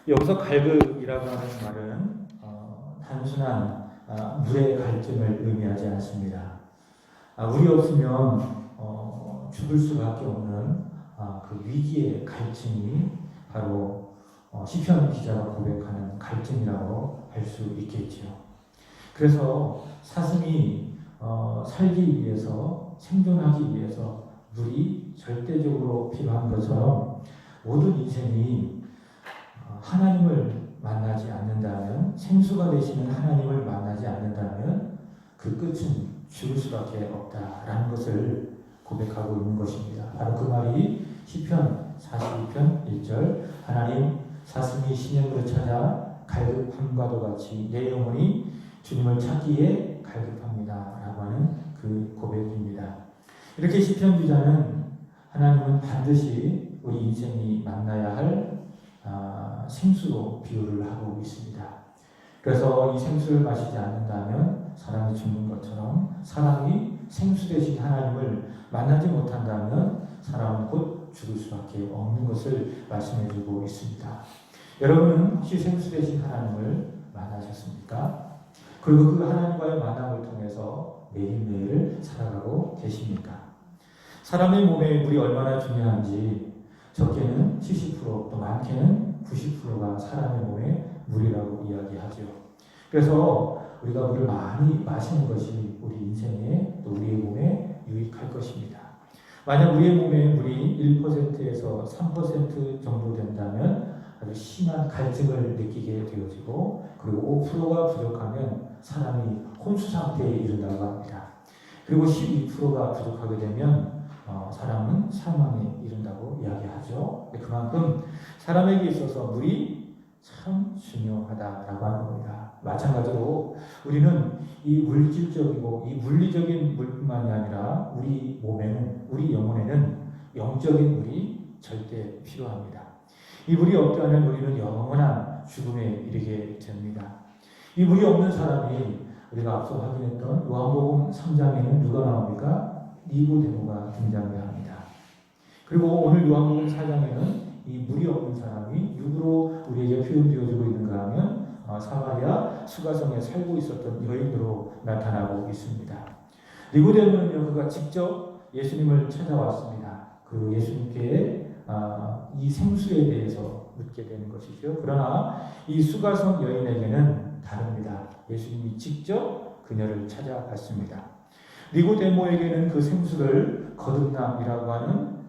여기서 갈급이라고 하는 말은 단순한 물의 갈증을 의미하지 않습니다. 물이 없으면 죽을 수밖에 없는 그 위기의 갈증이 바로 시편 기자가 고백하는 갈증이라고 할 수 있겠지요. 그래서 사슴이 살기 위해서, 생존하기 위해서 물이 절대적으로 필요한 것처럼 모든 인생이 하나님을 만나지 않는다면, 생수가 되시는 하나님을 만나지 않는다면 그 끝은 죽을 수밖에 없다라는 것을 고백하고 있는 것입니다. 바로 그 말이 시편 42편 1절 하나님 사슴이 시냇물을 찾아 갈급함과도 같이 내 영혼이 주님을 찾기에 갈급합니다 라고 하는 그 고백입니다. 이렇게 시편 기자는 하나님은 반드시 우리 인생이 만나야 할 생수로 비유를 하고 있습니다. 그래서 이 생수를 마시지 않는다면 사람이 죽는 것처럼 사람이 생수 되신 하나님을 만나지 못한다면 사람은 곧 죽을 수밖에 없는 것을 말씀해주고 있습니다. 여러분은 혹시 생수 되신 하나님을 만나셨습니까? 그리고 그 하나님과의 만남을 통해서 매일매일 살아가고 계십니까? 사람의 몸에 물이 얼마나 중요한지 적게는 70%, 또 많게는 90%가 사람의 몸에 물이라고 이야기하죠. 그래서 우리가 물을 많이 마시는 것이 우리 인생에 또 우리의 몸에 유익할 것입니다. 만약 우리의 몸에 물이 1%에서 3% 정도 된다면 아주 심한 갈증을 느끼게 되어지고, 그리고 5%가 부족하면 사람이 혼수 상태에 이른다고 합니다. 그리고 12%가 부족하게 되면 사람은 사망에 이른다고 이야기하죠. 그만큼 사람에게 있어서 물이 참 중요하다라고 하는 겁니다. 마찬가지로 우리는 이 물질적이고 이 물리적인 물뿐만이 아니라 우리 몸에는, 우리 영혼에는 영적인 물이 절대 필요합니다. 이 물이 없다면 우리는 영원한 죽음에 이르게 됩니다. 이 물이 없는 사람이 우리가 앞서 확인했던 요한복음 3장에는 누가 나옵니까? 니고데모가 등장합니다. 그리고 오늘 요한복음 4장에는 이 물이 없는 사람이 누구로 우리에게 표현되어지고 있는가 하면 사마리아 수가성에 살고 있었던 여인으로 나타나고 있습니다. 니고데모는요, 그가 직접 예수님을 찾아왔습니다. 그 예수님께 이 생수에 대해서 묻게 되는 것이죠. 그러나 이 수가성 여인에게는 다릅니다. 예수님이 직접 그녀를 찾아갔습니다. 니고데모에게는 그 생수를 거듭남이라고 하는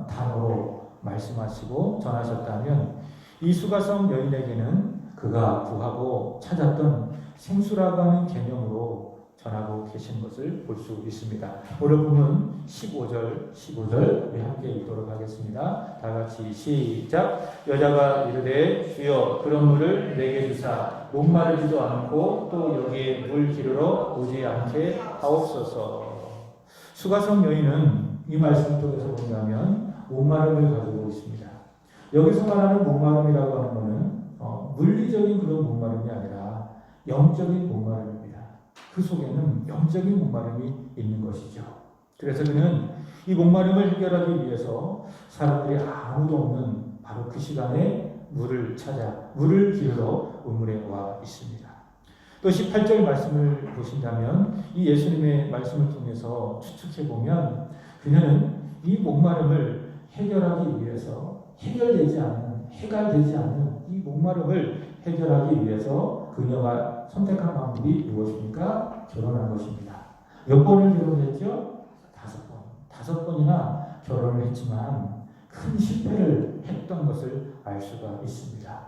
단어로 말씀하시고 전하셨다면, 이 수가성 여인에게는 그가 구하고 찾았던 생수라고 하는 개념으로 전하고 계신 것을 볼 수 있습니다. 오늘 보면 15절 우리 함께 읽도록 하겠습니다. 다 같이 시작. 여자가 이르되 주여 그런 물을 내게 주사 목마르지도 않고 또 여기에 물 기르러 오지 않게 하옵소서. 수가성 여인은 이 말씀 속에서 본다면 목마름을 가지고 있습니다. 여기서 말하는 목마름이라고 하는 것은 물리적인 그런 목마름이 아니라 영적인 목마름입니다. 그 속에는 영적인 목마름이 있는 것이죠. 그래서 그는 이 목마름을 해결하기 위해서 사람들이 아무도 없는 바로 그 시간에 물을 찾아 물을 기르러 우물에 와 있습니다. 또 18절 말씀을 보신다면 이 예수님의 말씀을 통해서 추측해 보면 그녀는 이 목마름을 해결하기 위해서 해결되지 않는 이 목마름을 해결하기 위해서 그녀가 선택한 방법이 무엇입니까? 결혼한 것입니다. 몇 번을 결혼했죠? 5번. 5번이나 결혼을 했지만 큰 실패를 했던 것을 알 수가 있습니다.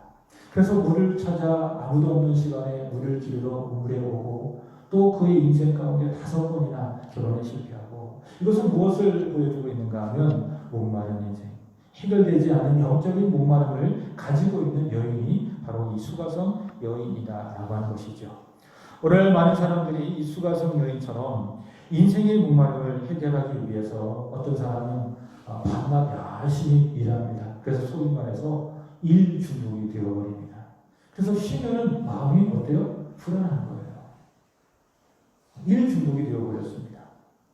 그래서 물을 찾아 아무도 없는 시간에 물을 기르러 우물에 오고, 또 그의 인생 가운데 5번이나 결혼에 실패하고, 이것은 무엇을 보여주고 있는가 하면 목마른 인생, 해결되지 않은 영적인 목마름을 가지고 있는 여인이 바로 이 수가성 여인이다라고 하는 것이죠. 오늘 많은 사람들이 이 수가성 여인처럼 인생의 목마름을 해결하기 위해서 어떤 사람은 밤낮 열심히 일합니다. 그래서 소위 말해서 일 중독이 되어버립니다. 그래서 쉬면은 마음이 어때요? 불안한 거예요. 일 중독이 되어버렸습니다.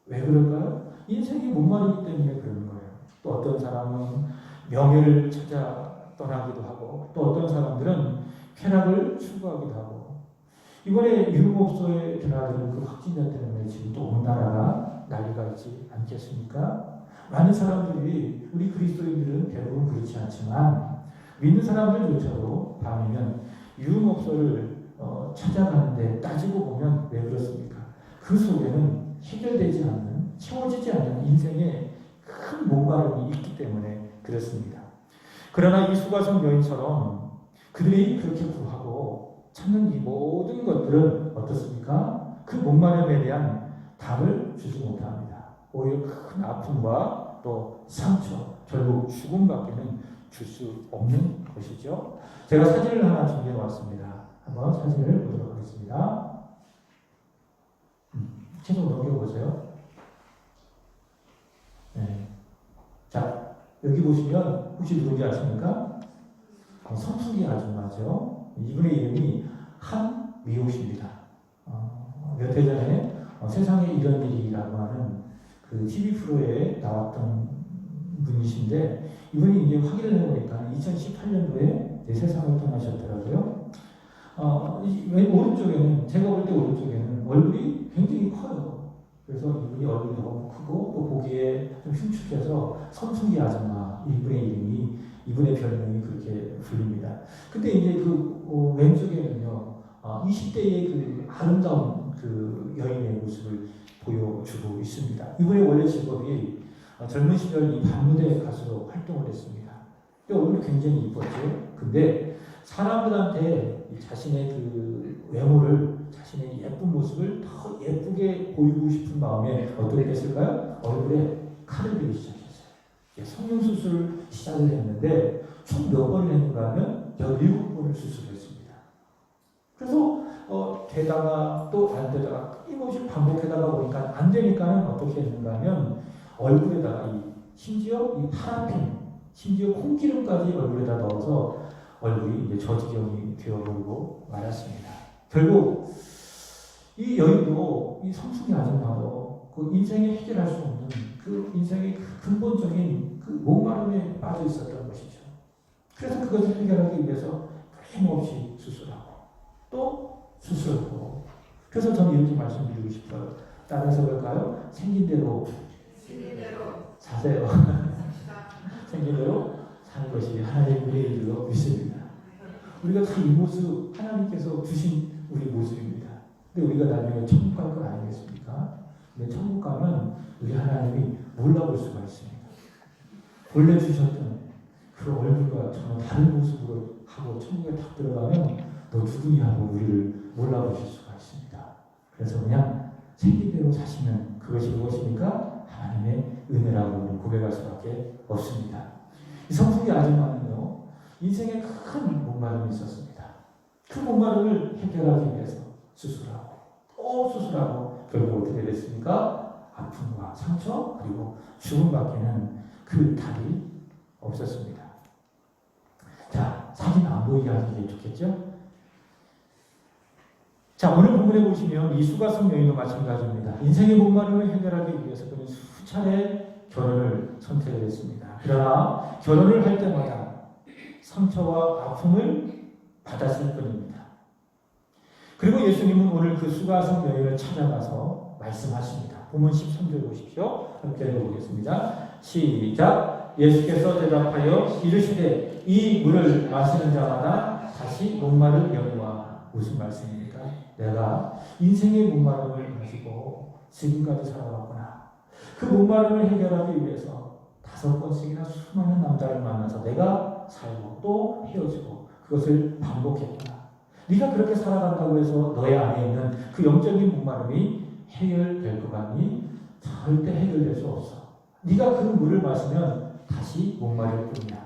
왜 그럴까요? 인생이 목마르기 때문에 그런 거예요. 또 어떤 사람은 명예를 찾아 떠나기도 하고 또 어떤 사람들은 쾌락을 추구하기도 하고 이번에 유흥업소에 드나드는 그 확진자 때문에 지금 또 온 나라가 난리가 있지 않겠습니까? 많은 사람들이 우리 그리스도인들은 대부분 그렇지 않지만 믿는 사람들조차도 밤이면 유흥업소를 찾아가는데 따지고 보면 왜 그렇습니까? 그 속에는 해결되지 않는 채워지지 않는 인생의 큰 목마름이 있기 때문에 그렇습니다. 그러나 이 수가성 여인처럼 그들이 그렇게 구하고 찾는 이 모든 것들은 어떻습니까? 그 목마름에 대한 답을 주지 못합니다. 오히려 큰 아픔과 또 상처, 결국 죽음밖에는 줄 수 없는 것이죠. 제가 사진을 하나 준비해 왔습니다. 한번 사진을 보도록 하겠습니다. 계속 넘겨보세요. 네. 자, 여기 보시면 혹시 누군지 아십니까? 성숙이 아줌마죠. 이분의 이름이 한미호 씨입니다. 몇 해 전에 세상에 이런 일이라고 하는 그 TV 프로에 나왔던 분이신데 이분이 이제 확인을 해보니까 2018년도에 세상을 떠나셨더라고요. 오른쪽에는 제가 볼 때 오른쪽에는 얼굴이 굉장히 커요. 그래서 이분이 얼굴이 너무 크고 또 보기에 좀 흉측해서 성숙이 아줌마 이분의 별명이 그렇게 불립니다. 근데 이제 그 왼쪽에는요 20대의 그 아름다운 그 여인의 모습을 보여주고 있습니다. 이분의 원래 직업이 젊은 시절 이 밤무대 가수로 활동을 했습니다. 얼굴이 굉장히 이뻤죠. 근데 사람들한테 자신의 그 외모를, 자신의 예쁜 모습을 더 예쁘게 보이고 싶은 마음에 어떻게 했을까요? 얼굴에 칼을 들기 시작했어요. 성형수술 시작을 했는데 총 몇 번을 했는가 하면 17번을 수술했습니다. 그래서 되다가 또 안 되다가 끊임없이 반복하다가 보니까 안 되니까는 어떻게 했는가 하면 얼굴에다가 심지어 이 파라핀, 심지어 콩기름까지 얼굴에다 넣어서 얼굴이 이제 저지경이 되어버리고 말았습니다. 결국 이 여인도 이 성숙이 아줌마도 그 인생에 해결할 수 없는 그 인생의 그 근본적인 그 목마름에 빠져 있었던 것이죠. 그래서 그것을 해결하기 위해서 끊임없이 수술하고 또 수술하고. 그래서 저는 이렇게 말씀드리고 싶어요. 따라서 볼까요? 생긴 대로 사세요. 생긴 대로 사는 것이 하나님의 은혜인 줄 믿습니다. 우리가 다 이 모습 하나님께서 주신 우리 모습입니다. 근데 우리가 나중에 천국 갈 건 아니겠습니까? 근데 천국 가면 우리 하나님이 몰라볼 수가 있습니다. 본래 주셨던 그 얼굴과 정말 다른 모습으로 하고 천국에 딱 들어가면 너 누구냐 하고 우리를 몰라보실 수가 있습니다. 그래서 그냥 생긴 대로 사시면 그것이 무엇입니까? 하나님의 은혜라고 고백할 수밖에 없습니다. 이 성숙이 아줌마는요, 인생에 큰 목마름이 있었습니다. 그 목마름을 해결하기 위해서 수술하고 또 수술하고 결국 어떻게 됐습니까? 아픔과 상처 그리고 죽음밖에는 그 답이 없었습니다. 자, 사진 안 보이게 하는 게 좋겠죠? 자, 오늘 본문에 보시면 이 수가성 여인도 마찬가지입니다. 인생의 목마름을 해결하기 위해서 그는 수차례 결혼을 선택을 했습니다. 그러나 결혼을 할 때마다 상처와 아픔을 받았을 뿐입니다. 그리고 예수님은 오늘 그 수가성 여인을 찾아가서 말씀하십니다. 본문 13절 보십시오. 함께 읽어보겠습니다. 시작. 예수께서 대답하여 이르시되 이 물을 마시는 자마다 다시 목마를 영이와. 무슨 말씀입니까? 내가 인생의 목마름을 가지고 지금까지 살아왔구나. 그 목마름을 해결하기 위해서 5번씩이나 수많은 남자를 만나서 내가 살고 또 헤어지고 그것을 반복했구나. 네가 그렇게 살아간다고 해서 너의 안에 있는 그 영적인 목마름이 해결될 것 같니? 절대 해결될 수 없어. 네가 그 물을 마시면 다시 목마를 뿐이야.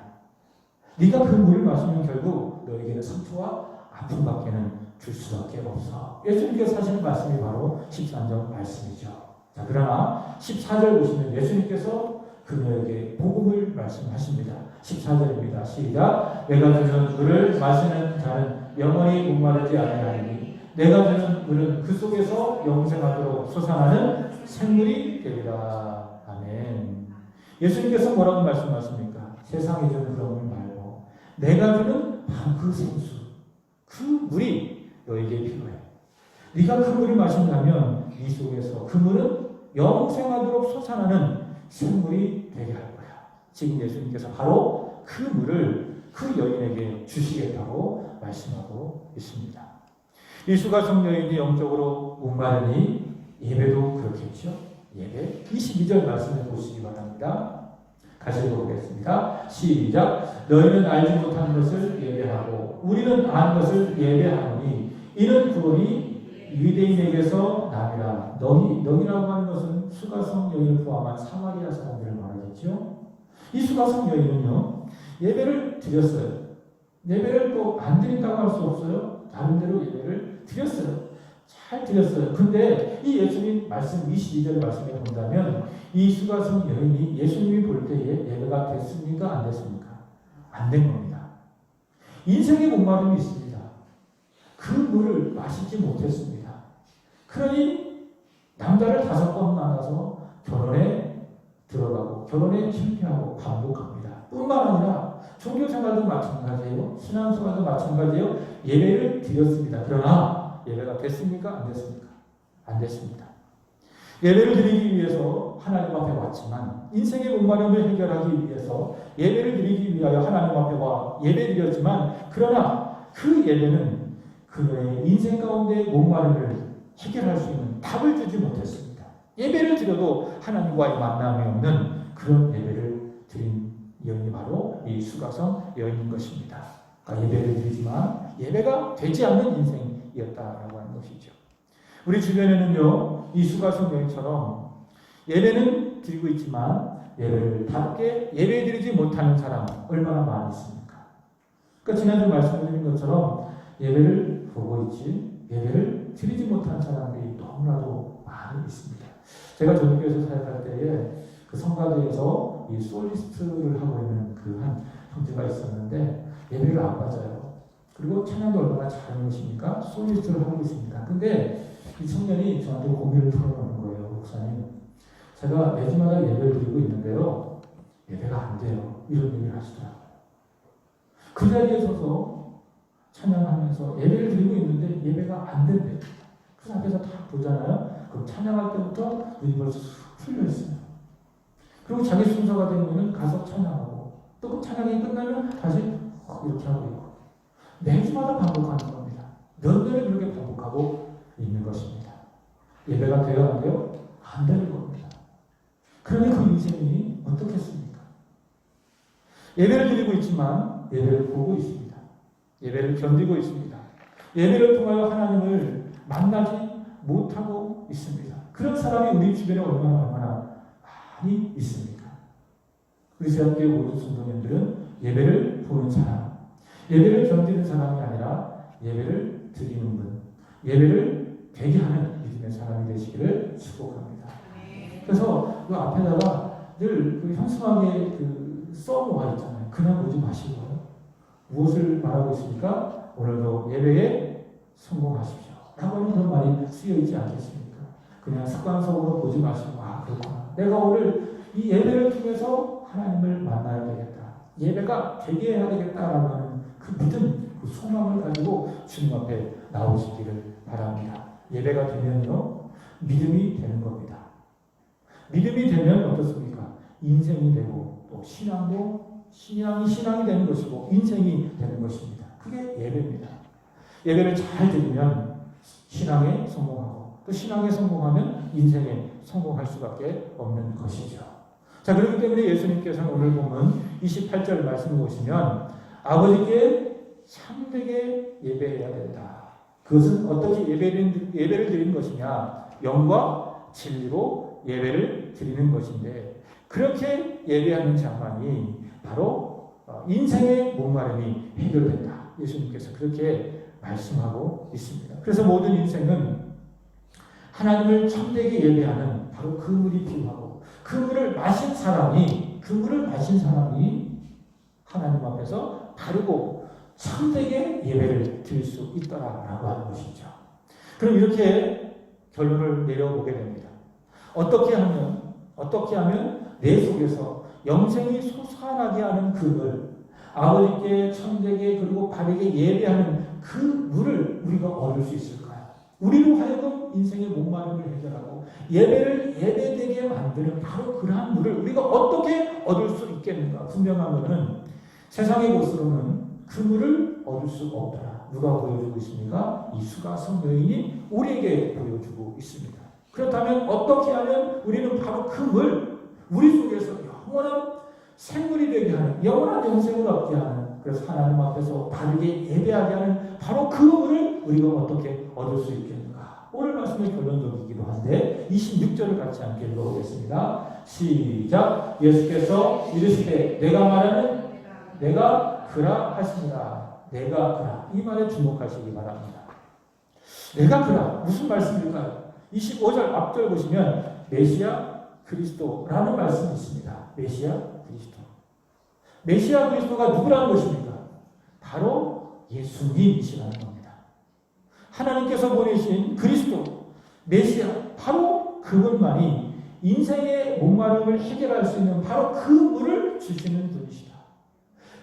네가 그 물을 마시면 결국 너에게는 상처와 아픔밖에는 줄 수밖에 없어. 예수님께서 하시는 말씀이 바로 13절 말씀이죠. 자, 그러나 14절 보시면 예수님께서 그녀에게 복음을 말씀하십니다. 14절입니다. 시작. 내가 주는 물을 마시는 자는 영원히 목마르지 아니하리니 내가 주는 물은 그 속에서 영생하도록 솟아나는 생물이 되리라. 아멘. 예수님께서 뭐라고 말씀하십니까? 세상에 주는 그런 물 말고 내가 주는 바로 그 생수, 그 물이 너에게 필요해. 네가 그 물을 마신다면 이 속에서 그 물은 영생하도록 솟아나는 생물이 되게 할 거야. 지금 예수님께서 바로 그 물을 그 여인에게 주시겠다고 말씀하고 있습니다. 이 수가성 여인이 영적으로 목마르니 예배도 그렇겠죠. 예배 22절 말씀을 보시기 바랍니다. 같이 읽어보겠습니다. 시작. 너희는 알지 못한 것을 예배하고 우리는 아는 것을 예배하노니 이는 구원이 유대인에게서 남이라. 너희라고 하는 것은 수가성 여인을 포함한 사마리아 사람들을 말하겠죠. 이 수가성 여인은요, 예배를 드렸어요. 예배를 또 안 드린다고 할 수 없어요. 다른 데로 예배를 드렸어요. 잘 드렸어요. 근데 이 예수님 말씀 22절 말씀에 본다면 이 수가성 여인이 예수님이 볼 때에 예배가 됐습니까? 안 됐습니까? 안 된 겁니다. 인생의 목마름이 있습니다. 그 물을 마시지 못했습니다. 그러니 남자를 5번 만나서 결혼에 들어가고 결혼에 실패하고 반복합니다. 뿐만 아니라 종교생활도 마찬가지예요. 신앙생활도 마찬가지예요. 예배를 드렸습니다. 그러나 예배가 됐습니까? 안 됐습니까? 안 됐습니다. 예배를 드리기 위해서 하나님 앞에 왔지만 인생의 목마름을 해결하기 위해서 예배를 드리기 위하여 하나님 앞에 와 예배 드렸지만 그러나 그 예배는 그녀의 인생 가운데 목마름을 해결할 수 있는 답을 주지 못했습니다. 예배를 드려도 하나님과의 만남이 없는 그런 예배를 드린 여인이 바로 이 수가성 여인인 것입니다. 그러니까 예배를 드리지만 예배가 되지 않는 인생이었다라고 하는 것이죠. 우리 주변에는요, 이 수가성 여인처럼 예배는 드리고 있지만 예배를 답게 예배 드리지 못하는 사람 얼마나 많이 있습니까? 그러니까 지난주 말씀드린 것처럼 예배를 보고 있지 예배를 드리지 못한 사람들이 너무나도 많이 있습니다. 제가 전교에서 사역할 때에 그 성가대에서 이 솔리스트를 하고 있는 그 한 형제가 있었는데 예배를 안 맞아요. 그리고 찬양도 얼마나 잘하는 것입니까? 솔리스트를 하고 있습니다. 근데 이 청년이 저한테 고민을 털어놓는 거예요. 목사님, 제가 매주마다 예배를 드리고 있는데요, 예배가 안 돼요. 이런 얘기를 하시더라고요. 그 자리에 서서 찬양하면서 예배를 드리고 있는데 예배가 안 된대요. 그 앞에서 다 보잖아요. 그럼 찬양할 때부터 눈이 벌써 풀려 있어요. 그리고 자기 순서가 되면 가서 찬양하고 또 그 찬양이 끝나면 다시 이렇게 하고 있고 매주마다 반복하는 겁니다. 넌내를 그렇게 반복하고 있는 것입니다. 예배가 돼야 안 돼요? 안 되는 겁니다. 그러니 그 인생이 어떻겠습니까? 예배를 드리고 있지만 예배를 보고 있습니다. 예배를 견디고 있습니다. 예배를 통하여 하나님을 만나지 못하고 있습니다. 그런 사람이 우리 주변에 얼마나 많이 있습니까? 우리 세상교회 모든 성도님들은 예배를 보는 사람, 예배를 견디는 사람이 아니라 예배를 드리는 분, 예배를 되게 하는 믿음의 사람이 되시기를 축복합니다. 그래서 그 앞에다가 늘 그 현수막에 그 써놓아 있잖아요. 그냥 보지 마시고요. 무엇을 말하고 있습니까? 오늘도 예배에 성공하십시오. 라고 하는 그런 말이 쓰여 있지 않겠습니까? 그냥 습관적으로 보지 마시고, 아, 그렇구나. 내가 오늘 이 예배를 통해서 하나님을 만나야 되겠다. 예배가 되게 해야 되겠다라고 하는 그 믿음, 그 소망을 가지고 주님 앞에 나오시기를 바랍니다. 예배가 되면요, 믿음이 되는 겁니다. 믿음이 되면 어떻습니까? 인생이 되고 또 신앙이 되는 것이고 인생이 되는 것입니다. 그게 예배입니다. 예배를 잘 드리면 신앙에 성공하고 또 신앙에 성공하면 인생에 성공할 수밖에 없는 것이죠. 자, 그렇기 때문에 예수님께서는 오늘 보면 28절 말씀을 보시면 아버지께 참되게 예배해야 된다. 그것은 어떻게 예배를 드리는 것이냐? 영과 진리로 예배를 드리는 것인데 그렇게 예배하는 자만이 바로 인생의 목마름이 해결된다. 예수님께서 그렇게 말씀하고 있습니다. 그래서 모든 인생은 하나님을 참되게 예배하는 바로 그 물이 필요하고 그 물을 마신 사람이 하나님 앞에서 바르고 참되게 예배를 드릴 수 있더라라고 하는 것이죠. 그럼 이렇게 결론을 내려보게 됩니다. 어떻게 하면 내 속에서 영생이 솟아나게 하는 그 물, 아버지께 천대게 그리고 바르게 예배하는 그 물을 우리가 얻을 수 있을까요? 우리로 하여금 인생의 목마름을 해결하고 예배를 예배되게 만드는 바로 그러한 물을 우리가 어떻게 얻을 수 있겠는가? 분명한 것은 세상의 것으로는 그 물을 얻을 수 없더라. 누가 보여주고 있습니까? 이 수가성 여인이 우리에게 보여주고 있습니다. 그렇다면 어떻게 하면 우리는 바로 그 물, 우리 속에서 영원한 생물이 되게 하는, 영원한 영생을 얻게 하는, 그래서 하나님 앞에서 바르게 예배하게 하는 바로 그 물을 우리가 어떻게 얻을 수 있겠는가? 오늘 말씀의 결론적이기도 한데 26절을 같이 함께 읽어보겠습니다. 시작. 예수께서 이르시되 내가 말하는 내가 그라 하시니라. 내가 그라. 이 말에 주목하시기 바랍니다. 내가 그라. 무슨 말씀일까요? 25절 앞절 보시면 메시아 그리스도라는 말씀이 있습니다. 메시아 그리스도. 메시아 그리스도가 누구라는 것입니까? 바로 예수님이시라는 겁니다. 하나님께서 보내신 그리스도, 메시아, 바로 그분만이 인생의 목마름을 해결할 수 있는 바로 그 물을 주시는 분이시다.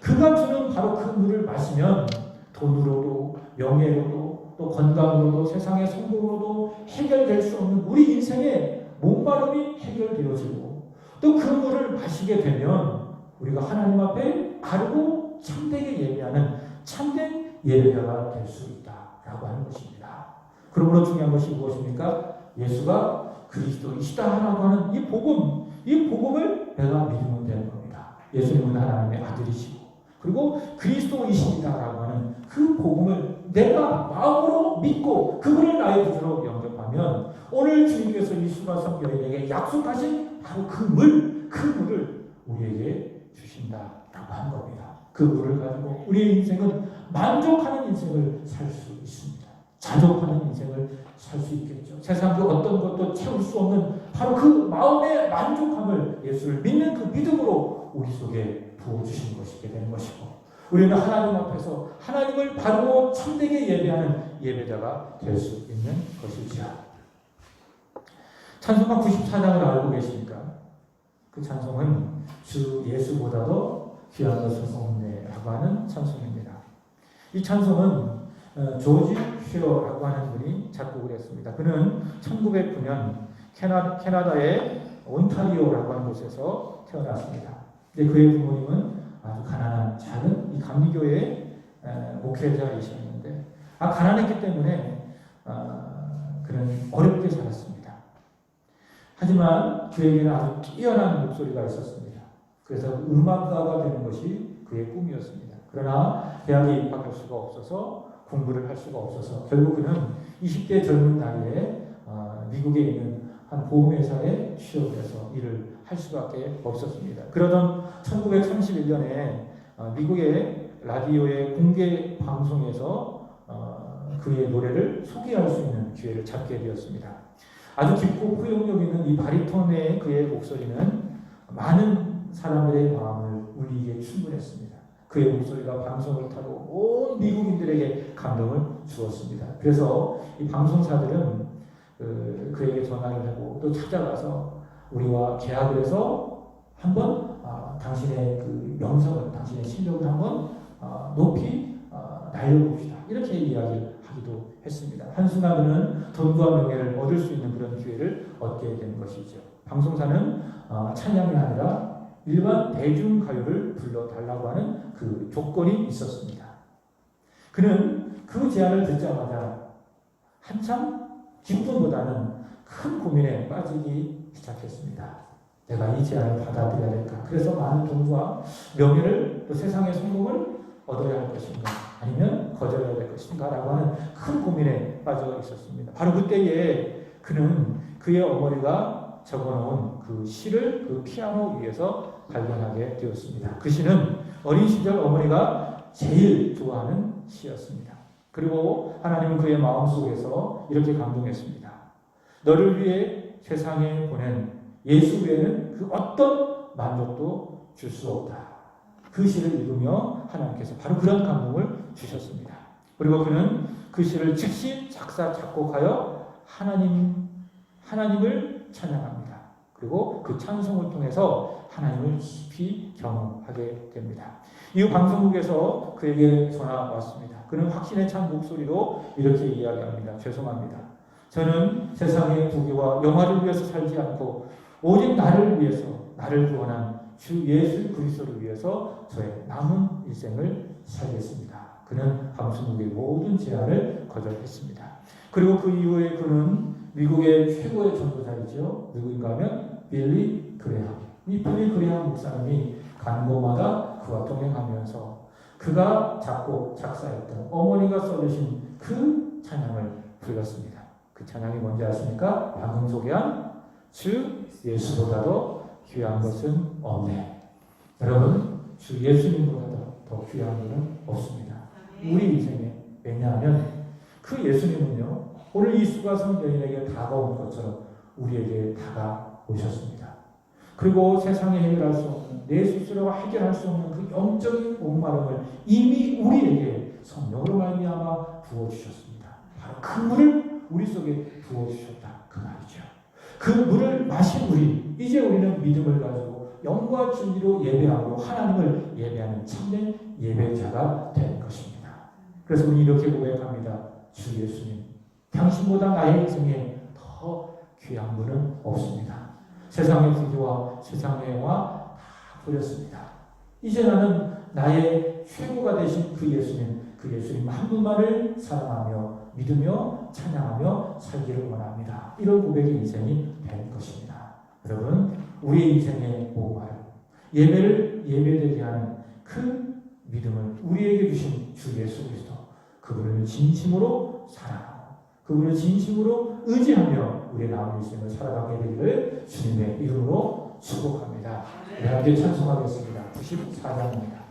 그가 주는 바로 그 물을 마시면 돈으로도 명예로도 또 건강으로도 세상의 성공으로도 해결될 수 없는 우리 인생의 목마름이 해결되어지고 또 그 물을 마시게 되면 우리가 하나님 앞에 바르고 참되게 예배하는 참된 예배자가 될 수 있다라고 하는 것입니다. 그러므로 중요한 것이 무엇입니까? 예수가 그리스도이시다라고 하는 이 복음을 내가 믿으면 되는 겁니다. 예수님은 하나님의 아들이시고 그리고 그리스도이시다라고 하는 그 복음을 내가 마음으로 믿고 그분을 나의 구주로 영접하면 오늘 주님께서 이 수가성 여인에게 약속하신 바로 그 물을 우리에게 주신다라고 하는 겁니다. 그 물을 가지고 우리의 인생은 만족하는 인생을 살 수 있습니다. 자족하는 인생을 살 수 있겠죠. 세상 그 어떤 것도 채울 수 없는 바로 그 마음의 만족함을 예수를 믿는 그 믿음으로 우리 속에 부어주시는 것이게 되는 것이고 우리는 하나님 앞에서 하나님을 바르고 참되게 예배하는 예배자가 될 수 있는 것이죠. 찬송가 94장을 알고 계십니까? 그 찬송은 주 예수보다도 귀한 것은 없네라고 하는 찬송입니다. 이 찬송은 조지 쉐어라고 하는 분이 작곡을 했습니다. 그는 1909년 캐나다의 온타리오라고 하는 곳에서 태어났습니다. 근데 그의 부모님은 아주 가난한 작은 이 감리교의 목회자이셨는데 가난했기 때문에 그는 어렵게 살았습니다. 하지만 그에게는 아주 뛰어난 목소리가 있었습니다. 그래서 음악가가 되는 것이 그의 꿈이었습니다. 그러나 대학에 입학할 수가 없어서 공부를 할 수가 없어서 결국 그는 20대 젊은 나이에 미국에 있는 한 보험회사에 취업을 해서 일을 할 수밖에 없었습니다. 그러던 1931년에 미국의 라디오의 공개 방송에서 그의 노래를 소개할 수 있는 기회를 잡게 되었습니다. 아주 깊고 포용력 있는 이 바리톤의 그의 목소리는 많은 사람들의 마음을 울리기에 충분했습니다. 그의 목소리가 방송을 타고 온 미국인들에게 감동을 주었습니다. 그래서 이 방송사들은 그에게 전화를 하고 또 찾아가서 우리와 계약을 해서 한번 당신의 그 명성을, 당신의 실력을 한번 높이 날려봅시다. 이렇게 이야기를 하기도 했습니다. 한순간은 돈과 명예를 얻을 수 있는 그런 기회를 얻게 된 것이죠. 방송사는 찬양이 아니라 일반 대중가요를 불러달라고 하는 그 조건이 있었습니다. 그는 그 제안을 듣자마자 한참 기쁨보다는 큰 고민에 빠지기 시작했습니다. 내가 이 제안을 받아들여야 될까? 그래서 많은 돈과 명예를 또 세상의 성공을 얻어야 할 것인가? 아니면 거절해야 될 것인가? 라고 하는 큰 고민에 빠져 있었습니다. 바로 그때에 그는 그의 어머니가 적어놓은 그 시를 그 피아노 위에서 발견하게 되었습니다. 그 시는 어린 시절 어머니가 제일 좋아하는 시였습니다. 그리고 하나님은 그의 마음속에서 이렇게 감동했습니다. 너를 위해 세상에 보낸 예수 외에는 그 어떤 만족도 줄 수 없다. 그 시를 읽으며 하나님께서 바로 그런 감동을 주셨습니다. 그리고 그는 그 시를 즉시 작사 작곡하여 하나님을 찬양합니다. 그리고 그 찬송을 통해서 하나님을 깊이 경험하게 됩니다. 이 방송국에서 그에게 전화가 왔습니다. 그는 확신에 찬 목소리로 이렇게 이야기합니다. 죄송합니다. 저는 세상의 부귀와 영화를 위해서 살지 않고 오직 나를 위해서, 나를 구원한 주 예수 그리스도를 위해서 저의 남은 일생을 살겠습니다. 그는 방송국의 모든 제안을 거절했습니다. 그리고 그 이후에 그는 미국의 최고의 전도자이죠. 누구인가 하면 빌리 그레함. 이 빌리 그레함 목사님이 간 곳마다 그와 동행하면서 그가 작곡, 작사했던 어머니가 써주신 그 찬양을 불렀습니다. 그 찬양이 뭔지 아십니까? 방금 소개한 주 예수보다도 귀한 것은 없네. 여러분, 주 예수님보다도 더 귀한 것은 없습니다. 우리 인생에. 왜냐하면 그 예수님은요, 오늘 이 수가성 여인에게 다가온 것처럼 우리에게 다가오셨습니다. 그리고 세상에 해결할 수 없는, 내 스스로가 해결할 수 없는 그 영적인 목마름을 이미 우리에게 성령으로 말미암아 부어주셨습니다. 바로 그 물을 우리 속에 부어주셨다. 그 말이죠. 그 물을 마신 우리, 이제 우리는 믿음을 가지고 영과 진리로 예배하고 하나님을 예배하는 참된 예배자가 된 것입니다. 그래서 우리 이렇게 고백합니다. 주 예수님, 당신보다 나의 인생에 더 귀한 분은 없습니다. 세상의 부귀와 세상의 영화 다 버렸습니다. 이제 나는 나의 최고가 되신 그 예수님 한 분만을 사랑하며 믿으며 찬양하며 살기를 원합니다. 이런 고백의 인생이 될 것입니다. 여러분, 우리의 인생의 목마름, 예배를 예배되게 하는 그 믿음을 우리에게 주신 주 예수 그리스도, 그분을 진심으로 사랑하고 그분을 진심으로 의지하며 우리의 남은 인생을 살아가게 되기를 주님의 이름으로 축복합니다. 함께 찬송하겠습니다. 94장입니다.